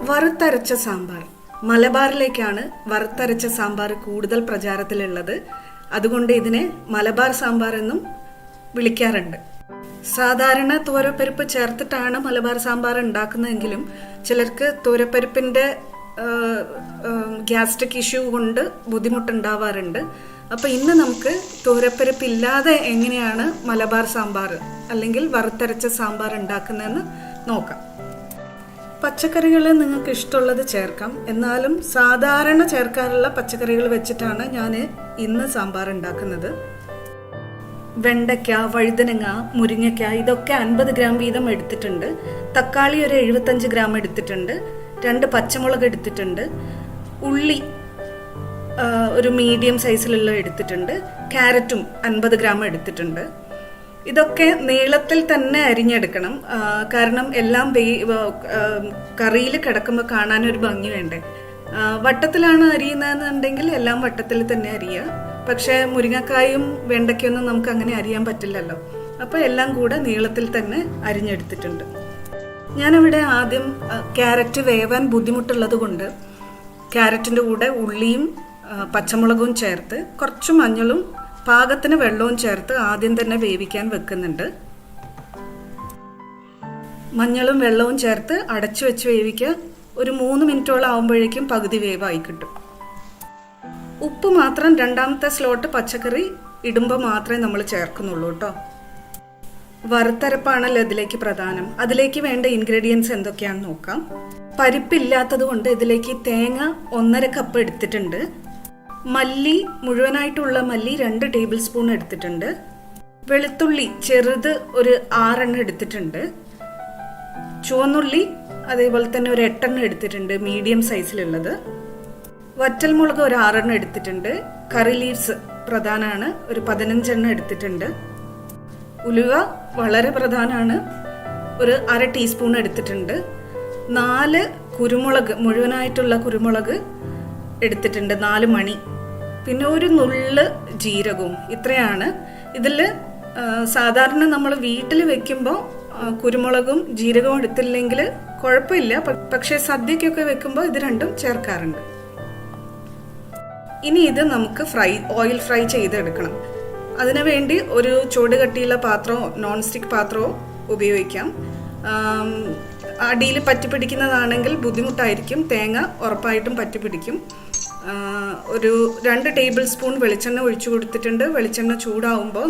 വറുത്തരച്ച സാമ്പാർ. മലബാറിലേക്കാണ് വറുത്തരച്ച സാമ്പാർ കൂടുതൽ പ്രചാരത്തിലുള്ളത്. അതുകൊണ്ട് ഇതിനെ മലബാർ സാമ്പാർ എന്നും വിളിക്കാറുണ്ട്. സാധാരണ തോരപ്പരിപ്പ് ചേർത്തിട്ടാണ് മലബാർ സാമ്പാർ ഉണ്ടാക്കുന്നതെങ്കിലും ചിലർക്ക് തോരപ്പരിപ്പിന്റെ ഗ്യാസ്ട്രിക് ഇഷ്യൂ കൊണ്ട് ബുദ്ധിമുട്ടുണ്ടാവാറുണ്ട്. അപ്പൊ ഇന്ന് നമുക്ക് തോരപ്പരിപ്പ് ഇല്ലാതെ എങ്ങനെയാണ് മലബാർ സാമ്പാർ അല്ലെങ്കിൽ വറുത്തരച്ച സാമ്പാർ ഉണ്ടാക്കുന്നതെന്ന് നോക്കാം. പച്ചക്കറികൾ നിങ്ങൾക്ക് ഇഷ്ടമുള്ളത് ചേർക്കാം. എന്നാലും സാധാരണ ചേർക്കാറുള്ള പച്ചക്കറികൾ വെച്ചിട്ടാണ് ഞാൻ ഇന്ന് സാമ്പാർ ഉണ്ടാക്കുന്നത്. വെണ്ടയ്ക്ക, വഴുതനങ്ങ, മുരിങ്ങയ്ക്ക ഇതൊക്കെ 50 ഗ്രാം വീതം എടുത്തിട്ടുണ്ട്. തക്കാളി ഒരു 75 ഗ്രാം എടുത്തിട്ടുണ്ട്. 2 പച്ചമുളക് എടുത്തിട്ടുണ്ട്. ഉള്ളി ഒരു മീഡിയം സൈസിലുള്ള എടുത്തിട്ടുണ്ട്. ക്യാരറ്റും 50 ഗ്രാം എടുത്തിട്ടുണ്ട്. ഇതൊക്കെ നീളത്തിൽ തന്നെ അരിഞ്ഞെടുക്കണം. കാരണം എല്ലാം കറിയിൽ കിടക്കുമ്പോൾ കാണാനൊരു ഭംഗി വേണ്ടേ. വട്ടത്തിലാണ് അരിയുന്നതെന്നുണ്ടെങ്കിൽ എല്ലാം വട്ടത്തിൽ തന്നെ അരിയുക. പക്ഷെ മുരിങ്ങക്കായും വെണ്ടയ്ക്കൊന്നും നമുക്ക് അങ്ങനെ അരിയാൻ പറ്റില്ലല്ലോ. അപ്പോൾ എല്ലാം കൂടെ നീളത്തിൽ തന്നെ അരിഞ്ഞെടുത്തിട്ടുണ്ട്. ഞാനിവിടെ ആദ്യം ക്യാരറ്റ് വേവാൻ ബുദ്ധിമുട്ടുള്ളത് കൊണ്ട് ക്യാരറ്റിൻ്റെ കൂടെ ഉള്ളിയും പച്ചമുളകും ചേർത്ത് കുറച്ച് മഞ്ഞളും പാകത്തിന് വെള്ളവും ചേർത്ത് ആദ്യം തന്നെ വേവിക്കാൻ വെക്കുന്നുണ്ട്. മഞ്ഞളും വെള്ളവും ചേർത്ത് അടച്ചു വെച്ച് വേവിക്കുക. ഒരു 3 മിനിറ്റോളം ആവുമ്പോഴേക്കും പകുതി വേവായി കിട്ടും. ഉപ്പ് മാത്രം രണ്ടാമത്തെ സ്ലോട്ട് പച്ചക്കറി ഇടുമ്പോൾ മാത്രമേ നമ്മൾ ചേർക്കുന്നുള്ളൂ കേട്ടോ. വറുത്തരപ്പാണല്ലോ ഇതിലേക്ക് പ്രധാനം. അതിലേക്ക് വേണ്ട ഇൻഗ്രീഡിയൻസ് എന്തൊക്കെയാണെന്ന് നോക്കാം. പരിപ്പില്ലാത്തത് കൊണ്ട് ഇതിലേക്ക് തേങ്ങ 1.5 കപ്പ് എടുത്തിട്ടുണ്ട്. മല്ലി, മുഴുവനായിട്ടുള്ള മല്ലി 2 ടേബിൾ സ്പൂൺ എടുത്തിട്ടുണ്ട്. വെളുത്തുള്ളി ചെറുത് ഒരു 6 എണ്ണം എടുത്തിട്ടുണ്ട്. ചുവന്നുള്ളി അതേപോലെ തന്നെ ഒരു 8 എണ്ണം എടുത്തിട്ടുണ്ട്, മീഡിയം സൈസിലുള്ളത്. വറ്റൽമുളക് ഒരു 6 എണ്ണം എടുത്തിട്ടുണ്ട്. കറി ലീവ്സ് പ്രധാനമാണ്, ഒരു 15 എണ്ണം എടുത്തിട്ടുണ്ട്. ഉലുവ വളരെ പ്രധാനമാണ്, ഒരു 1/2 ടീസ്പൂൺ എടുത്തിട്ടുണ്ട്. 4 കുരുമുളക്, മുഴുവനായിട്ടുള്ള കുരുമുളക് എടുത്തിട്ടുണ്ട്, 4 മണി. പിന്നെ ഒരു നുള്ള് ജീരകവും. ഇത്രയാണ്. ഇതിൽ സാധാരണ നമ്മൾ വീട്ടിൽ വെക്കുമ്പോൾ കുരുമുളകും ജീരകവും എടുത്തില്ലെങ്കിൽ കുഴപ്പമില്ല. പക്ഷെ സദ്യക്കൊക്കെ വെക്കുമ്പോൾ ഇത് രണ്ടും ചേർക്കാറുണ്ട്. ഇനി ഇത് നമുക്ക് ഓയിൽ ഫ്രൈ ചെയ്തെടുക്കണം. അതിനുവേണ്ടി ഒരു ചൂട് കട്ടിയുള്ള പാത്രമോ നോൺ സ്റ്റിക്ക് പാത്രമോ ഉപയോഗിക്കാം. അടിയിൽ പറ്റിപ്പിടിക്കുന്നതാണെങ്കിൽ ബുദ്ധിമുട്ടായിരിക്കും. തേങ്ങ ഉറപ്പായിട്ടും പറ്റിപ്പിടിക്കും. ഒരു 2 ടേബിൾ സ്പൂൺ വെളിച്ചെണ്ണ ഒഴിച്ചു കൊടുത്തിട്ടുണ്ട്. വെളിച്ചെണ്ണ ചൂടാവുമ്പോൾ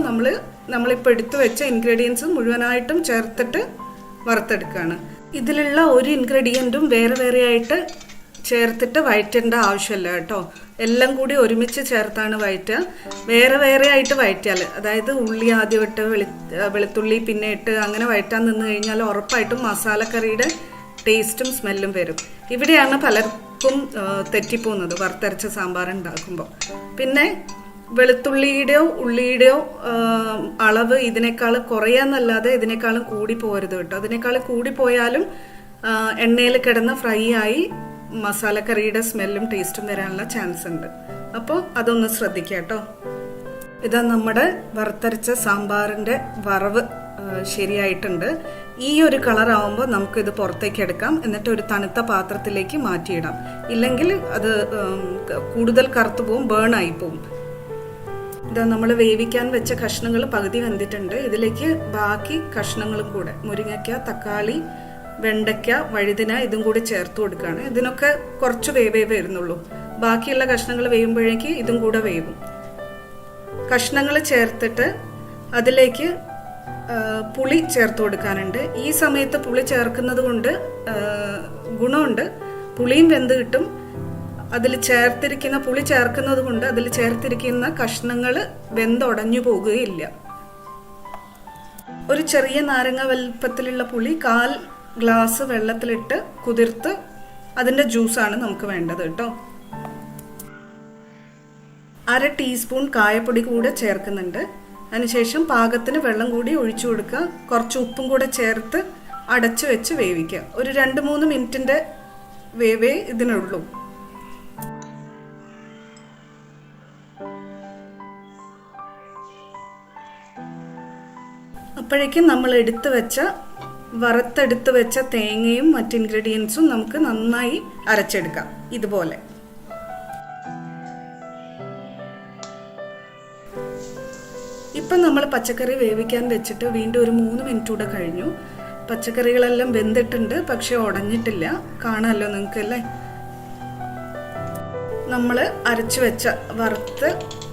നമ്മളിപ്പോൾ എടുത്തു വെച്ച ഇൻഗ്രീഡിയൻസ് മുഴുവനായിട്ടും ചേർത്തിട്ട് വറുത്തെടുക്കുകയാണ്. ഇതിലുള്ള ഒരു ഇൻഗ്രീഡിയൻറ്റും വേറെ വേറെ ആയിട്ട് ചേർത്തിട്ട് വഴറ്റേണ്ട ആവശ്യമില്ല കേട്ടോ. എല്ലാം കൂടി ഒരുമിച്ച് ചേർത്താണ് വഴറ്റുക. വേറെ വേറെ ആയിട്ട് വഴറ്റിയാൽ, അതായത് ഉള്ളി ആദ്യം ഇട്ട് വെളുത്തുള്ളി പിന്നെ ഇട്ട് അങ്ങനെ വഴറ്റാൻ നിന്ന് കഴിഞ്ഞാൽ ഉറപ്പായിട്ടും മസാലക്കറിയുടെ ടേസ്റ്റും സ്മെല്ലും വരും. ഇവിടെയാണ് പലർക്കും തെറ്റിപ്പോകുന്നത് വറുത്തരച്ച സാമ്പാർ ഉണ്ടാക്കുമ്പോൾ. പിന്നെ വെളുത്തുള്ളിയുടെയോ ഉള്ളിയുടെയോ അളവ് ഇതിനേക്കാൾ കുറയാന്നല്ലാതെ ഇതിനേക്കാളും കൂടി പോകരുത് കേട്ടോ. അതിനേക്കാൾ കൂടി പോയാലും എണ്ണയിൽ കിടന്ന് ഫ്രൈ ആയി മസാലക്കറിയുടെ സ്മെല്ലും ടേസ്റ്റും വരാനുള്ള ചാൻസ് ഉണ്ട്. അപ്പോൾ അതൊന്ന് ശ്രദ്ധിക്കുക കേട്ടോ. ഇതാ നമ്മുടെ വറുത്തരച്ച സാമ്പാറിൻ്റെ വറവ് ശരിയായിട്ടുണ്ട്. ഈ ഒരു കളർ ആവുമ്പോൾ നമുക്കിത് പുറത്തേക്ക് എടുക്കാം. എന്നിട്ട് ഒരു തണുത്ത പാത്രത്തിലേക്ക് മാറ്റിയിടാം. ഇല്ലെങ്കിൽ അത് കൂടുതൽ കറുത്തു പോവും, ബേൺ ആയി പോവും. ഇതാ നമ്മൾ വേവിക്കാൻ വെച്ച കഷ്ണങ്ങൾ പകുതി വെന്തിട്ടുണ്ട്. ഇതിലേക്ക് ബാക്കി കഷ്ണങ്ങളും കൂടെ മുരിങ്ങയ്ക്ക, തക്കാളി, വെണ്ടയ്ക്ക, വഴുതന ഇതും കൂടി ചേർത്ത് കൊടുക്കുകയാണ്. ഇതിനൊക്കെ കുറച്ച് വേവേ വരുന്നുള്ളൂ. ബാക്കിയുള്ള കഷ്ണങ്ങൾ വേവുമ്പോഴേക്ക് ഇതും കൂടെ വേവും. കഷ്ണങ്ങൾ ചേർത്തിട്ട് അതിലേക്ക് പുളി ചേർത്ത് കൊടുക്കാനുണ്ട്. ഈ സമയത്ത് പുളി ചേർക്കുന്നത് കൊണ്ട് ഗുണമുണ്ട്. പുളിയും വെന്ത് കിട്ടും. പുളി ചേർക്കുന്നത് കൊണ്ട് അതിൽ ചേർത്തിരിക്കുന്ന കഷ്ണങ്ങൾ വെന്തുടഞ്ഞു പോകുകയില്ല. ഒരു ചെറിയ നാരങ്ങ വലുപ്പത്തിലുള്ള പുളി 1/4 ഗ്ലാസ് വെള്ളത്തിലിട്ട് കുതിർത്ത് അതിൻ്റെ ജ്യൂസാണ് നമുക്ക് വേണ്ടത് കേട്ടോ. 1/2 ടീസ്പൂൺ കായപ്പൊടി കൂടെ ചേർക്കുന്നുണ്ട്. അതിനുശേഷം പാകത്തിന് വെള്ളം കൂടി ഒഴിച്ചു കൊടുക്കുക. കുറച്ച് ഉപ്പും കൂടെ ചേർത്ത് അടച്ചു വെച്ച് വേവിക്കുക. ഒരു 2-3 മിനിറ്റിൻ്റെ വേവേ ഇതിനുള്ളൂ. അപ്പോഴേക്കും നമ്മൾ എടുത്തു വെച്ച വറുത്തെടുത്ത് വെച്ച തേങ്ങയും മറ്റ് ഇൻഗ്രീഡിയൻസും നമുക്ക് നന്നായി അരച്ചെടുക്കാം. ഇതുപോലെ ഇപ്പം നമ്മൾ പച്ചക്കറി വേവിക്കാൻ വെച്ചിട്ട് വീണ്ടും ഒരു 3 മിനിറ്റ് കൂടെ കഴിഞ്ഞു. പച്ചക്കറികളെല്ലാം വെന്തിട്ടുണ്ട്, പക്ഷെ ഉടഞ്ഞിട്ടില്ല. കാണാമല്ലോ നിങ്ങൾക്കല്ലേ. നമ്മൾ വറുത്ത്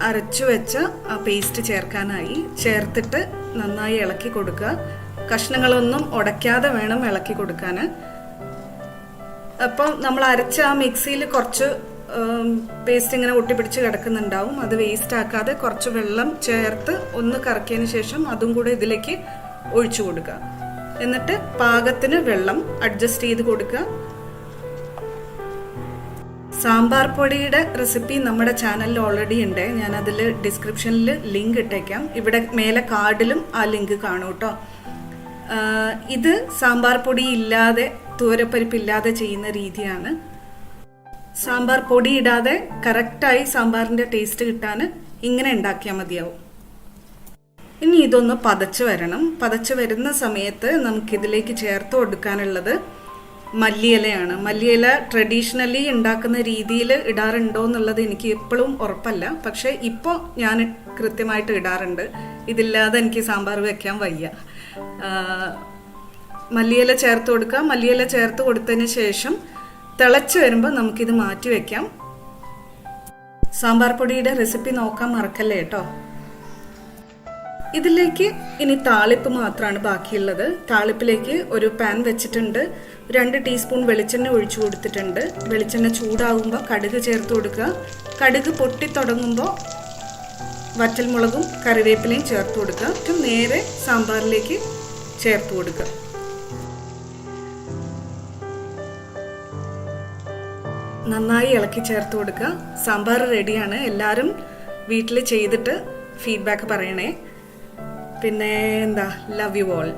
അരച്ചു വെച്ച ആ പേസ്റ്റ് ചേർക്കാനായി. ചേർത്തിട്ട് നന്നായി ഇളക്കി കൊടുക്കുക. കഷ്ണങ്ങളൊന്നും ഉടയ്ക്കാതെ വേണം ഇളക്കി കൊടുക്കാൻ. അപ്പം നമ്മൾ അരച്ച ആ മിക്സിയിൽ കുറച്ച് പേസ്റ്റ് ഇങ്ങനെ ഒട്ടിപ്പിടിച്ച് കിടക്കുന്നുണ്ടാവും. അത് വേസ്റ്റ് ആക്കാതെ കുറച്ച് വെള്ളം ചേർത്ത് ഒന്ന് കറക്കിയതിന് ശേഷം അതും കൂടെ ഇതിലേക്ക് ഒഴിച്ചു കൊടുക്കുക. എന്നിട്ട് പാകത്തിന് വെള്ളം അഡ്ജസ്റ്റ് ചെയ്ത് കൊടുക്കുക. സാമ്പാർ പൊടിയുടെ റെസിപ്പി നമ്മുടെ ചാനലിൽ ഓൾറെഡി ഉണ്ട്. ഞാൻ അതിൽ ഡിസ്ക്രിപ്ഷനിൽ ലിങ്ക് ഇട്ടേക്കാം. ഇവിടെ മേലെ കാർഡിലും ആ ലിങ്ക് കാണും കേട്ടോ. ഇത് സാമ്പാർ പൊടി ഇല്ലാതെ, തുവരപ്പരിപ്പില്ലാതെ ചെയ്യുന്ന രീതിയാണ്. സാമ്പാർ പൊടി ഇടാതെ കറക്റ്റായി സാമ്പാറിൻ്റെ ടേസ്റ്റ് കിട്ടാൻ ഇങ്ങനെ ഉണ്ടാക്കിയാൽ മതിയാവും. ഇനി ഇതൊന്ന് പതച്ച് വരണം. പതച്ച് വരുന്ന സമയത്ത് നമുക്കിതിലേക്ക് ചേർത്ത് കൊടുക്കാനുള്ളത് മല്ലിയിലയാണ്. മല്ലിയില ട്രഡീഷണലി ഉണ്ടാക്കുന്ന രീതിയിൽ ഇടാറുണ്ടോ എന്നുള്ളത് എനിക്ക് എപ്പോഴും ഉറപ്പല്ല. പക്ഷെ ഇപ്പോൾ ഞാൻ കൃത്യമായിട്ട് ഇടാറുണ്ട്. ഇതില്ലാതെ എനിക്ക് സാമ്പാർ വെക്കാൻ വയ്യ. മല്ലിയില ചേർത്ത് കൊടുക്കുക. മല്ലിയില ചേർത്ത് കൊടുത്തതിന് ശേഷം തിളച്ച് വരുമ്പോൾ നമുക്കിത് മാറ്റി വെക്കാം. സാമ്പാർ പൊടിയുടെ റെസിപ്പി നോക്കാൻ മറക്കല്ലേ കേട്ടോ. ഇതിലേക്ക് ഇനി താളിപ്പ് മാത്രമാണ് ബാക്കിയുള്ളത്. താളിപ്പിലേക്ക് ഒരു പാൻ വെച്ചിട്ടുണ്ട്. 2 ടീസ്പൂൺ വെളിച്ചെണ്ണ ഒഴിച്ചു കൊടുത്തിട്ടുണ്ട്. വെളിച്ചെണ്ണ ചൂടാകുമ്പോൾ കടുക് ചേർത്ത് കൊടുക്കുക. കടുക് പൊട്ടി തുടങ്ങുമ്പോൾ വറ്റൽമുളകും കറിവേപ്പിലയും ചേർത്ത് കൊടുക്കുക. നേരെ സാമ്പാറിലേക്ക് ചേർത്ത് കൊടുക്കുക. നന്നായി ഇളക്കി ചേർത്ത് കൊടുക്കുക. സാമ്പാർ റെഡിയാണ്. എല്ലാവരും വീട്ടിൽ ചെയ്തിട്ട് ഫീഡ്ബാക്ക് പറയണേ. പിന്നെ ലവ് യു ഓൾ.